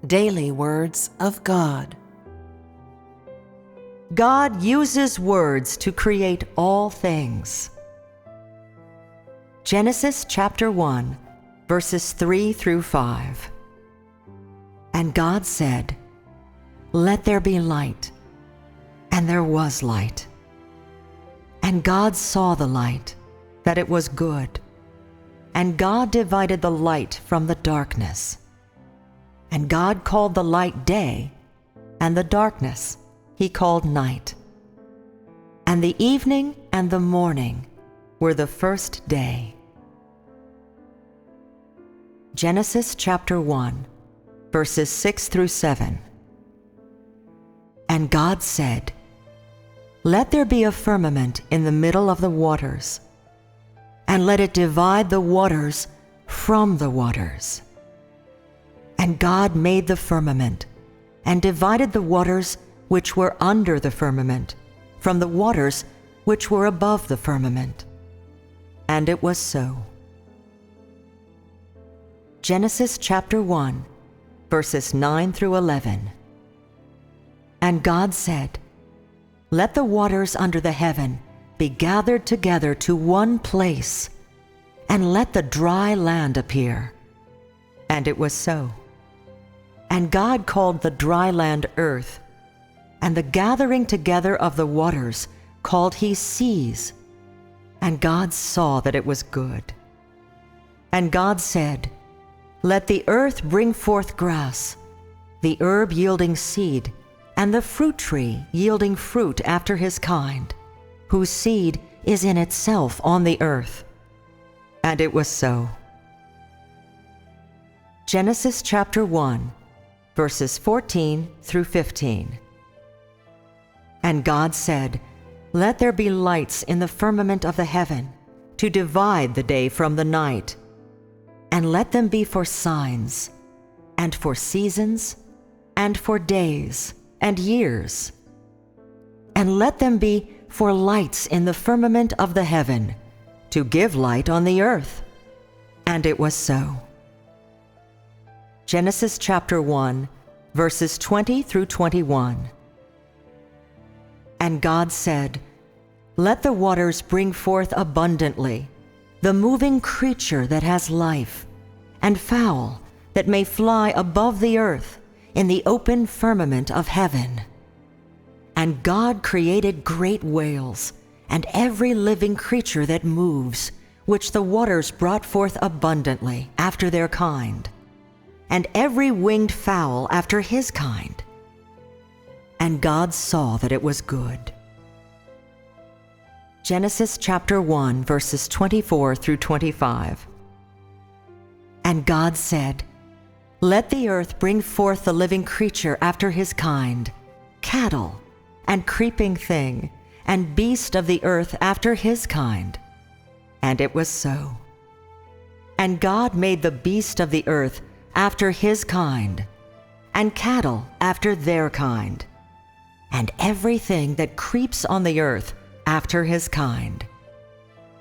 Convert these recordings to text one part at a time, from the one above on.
Daily Words of God. God uses words to create all things. Genesis chapter 1, verses 3 through 5. And God said, "Let there be light." And there was light. And God saw the light, that it was good. And God divided the light from the darkness. And God called the light day, and the darkness he called night. And the evening and the morning were the first day. Genesis chapter 1, verses 6 through 7. And God said, "Let there be a firmament in the middle of the waters, and let it divide the waters from the waters." And God made the firmament, and divided the waters which were under the firmament from the waters which were above the firmament. And it was so. Genesis chapter 1, verses 9 through 11. And God said, "Let the waters under the heaven be gathered together to one place, and let the dry land appear." And it was so. And God called the dry land earth, and the gathering together of the waters called he seas. And God saw that it was good. And God said, "Let the earth bring forth grass, the herb yielding seed, and the fruit tree yielding fruit after his kind, whose seed is in itself on the earth." And it was so. Genesis chapter 1, verses 14 through 15. And God said, "Let there be lights in the firmament of the heaven, to divide the day from the night, and let them be for signs, and for seasons, and for days, and years. And let them be for lights in the firmament of the heaven, to give light on the earth." And it was so. Genesis chapter 1, verses 20 through 21. And God said, "Let the waters bring forth abundantly the moving creature that has life, and fowl that may fly above the earth in the open firmament of heaven." And God created great whales, and every living creature that moves, which the waters brought forth abundantly after their kind, and every winged fowl after his kind. And God saw that it was good. Genesis chapter 1, verses 24 through 25. And God said, "Let the earth bring forth the living creature after his kind, cattle, and creeping thing, and beast of the earth after his kind." And it was so. And God made the beast of the earth after his kind, and cattle after their kind, and everything that creeps on the earth after his kind.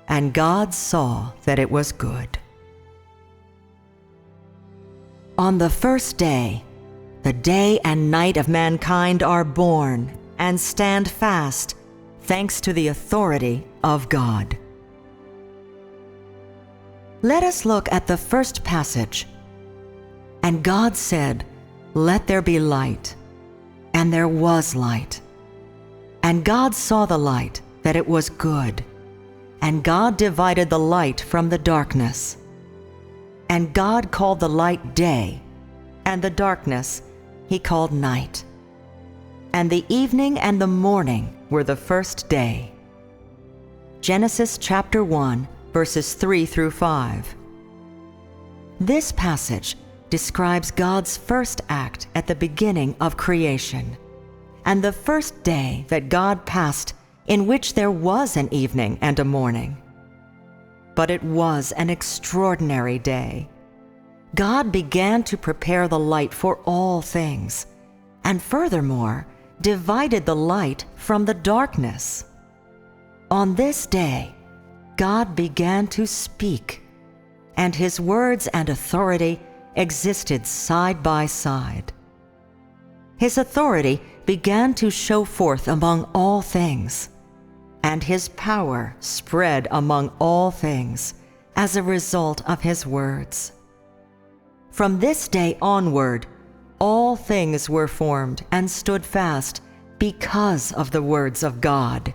And God saw that it was good. On the first day, the day and night of mankind are born and stand fast, thanks to the authority of God. Let us look at the first passage. And God said, "Let there be light." And there was light. And God saw the light, that it was good. And God divided the light from the darkness. And God called the light day, and the darkness he called night. And the evening and the morning were the first day. Genesis chapter 1, verses 3 through 5. This passage describes God's first act at the beginning of creation, and the first day that God passed, in which there was an evening and a morning. But it was an extraordinary day. God began to prepare the light for all things, and furthermore, divided the light from the darkness. On this day, God began to speak, and his words and authority existed side by side. His authority began to show forth among all things, and his power spread among all things as a result of his words. From this day onward, all things were formed and stood fast because of the words of God,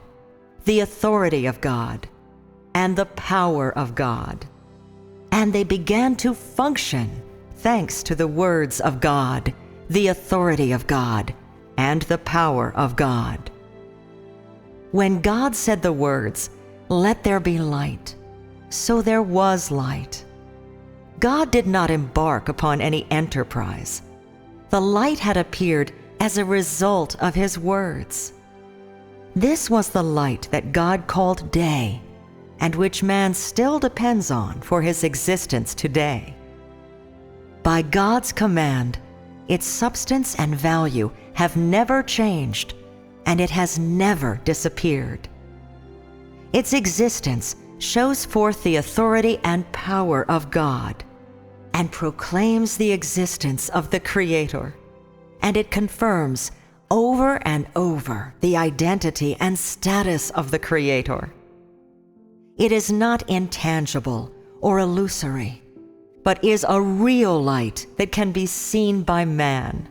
the authority of God, and the power of God. And they began to function thanks to the words of God, the authority of God, and the power of God. When God said the words, "Let there be light," so there was light. God did not embark upon any enterprise. The light had appeared as a result of his words. This was the light that God called day, and which man still depends on for his existence today. By God's command, its substance and value have never changed, and it has never disappeared. Its existence shows forth the authority and power of God, and proclaims the existence of the Creator, and it confirms over and over the identity and status of the Creator. It is not intangible or illusory, but is a real light that can be seen by man.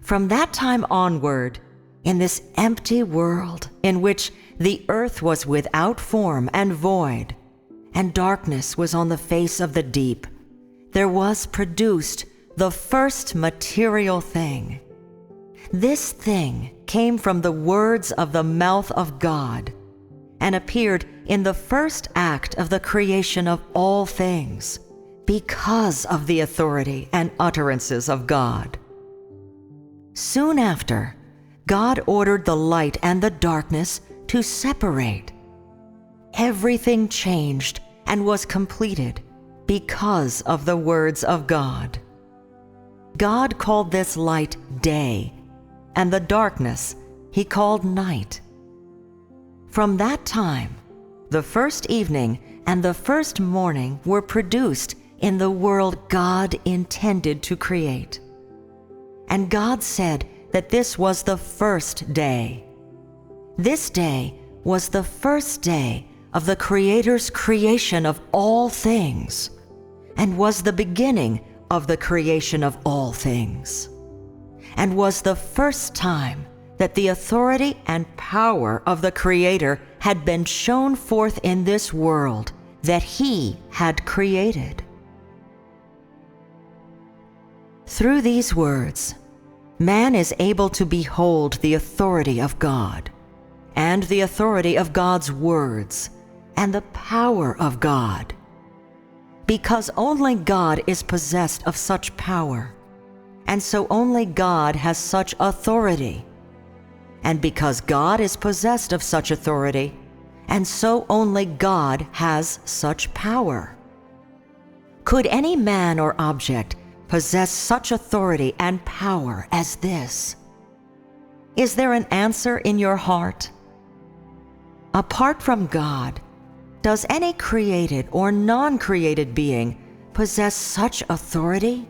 From that time onward, in this empty world in which the earth was without form and void, and darkness was on the face of the deep, there was produced the first material thing. This thing came from the words of the mouth of God, and appeared in the first act of the creation of all things, because of the authority and utterances of God. Soon after, God ordered the light and the darkness to separate. Everything changed and was completed because of the words of God. God called this light day, and the darkness he called night. From that time, the first evening and the first morning were produced in the world God intended to create. And God said that this was the first day. This day was the first day of the Creator's creation of all things, and was the beginning of the creation of all things, and was the first time that the authority and power of the Creator had been shown forth in this world that He had created. Through these words, man is able to behold the authority of God, and the authority of God's words, and the power of God. Because only God is possessed of such power, and so only God has such authority. And because God is possessed of such authority, and so only God has such power. Could any man or object possess such authority and power as this? Is there an answer in your heart? Apart from God, does any created or non-created being possess such authority?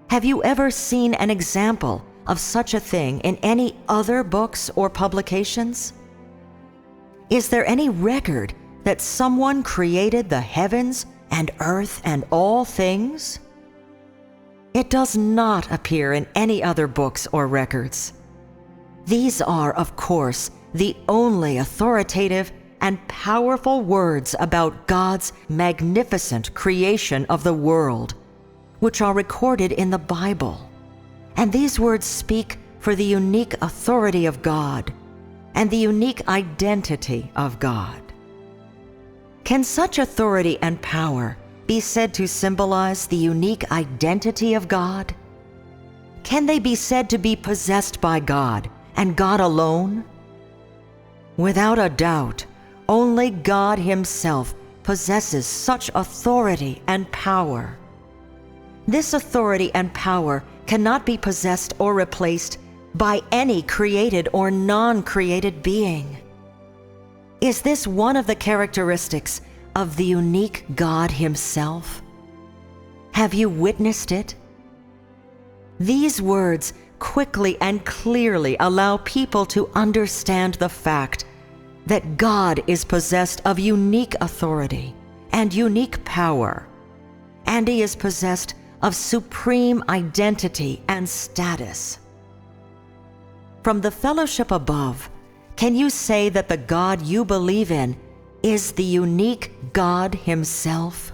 Have you ever seen an example of such a thing in any other books or publications? Is there any record that someone created the heavens and earth and all things? It does not appear in any other books or records. These are, of course, the only authoritative and powerful words about God's magnificent creation of the world, which are recorded in the Bible. And these words speak for the unique authority of God and the unique identity of God. Can such authority and power be said to symbolize the unique identity of God? Can they be said to be possessed by God and God alone? Without a doubt, only God Himself possesses such authority and power. This authority and power cannot be possessed or replaced by any created or non-created being. Is this one of the characteristics of the unique God Himself? Have you witnessed it? These words quickly and clearly allow people to understand the fact that God is possessed of unique authority and unique power, and He is possessed of supreme identity and status. From the fellowship above, can you say that the God you believe in is the unique God Himself?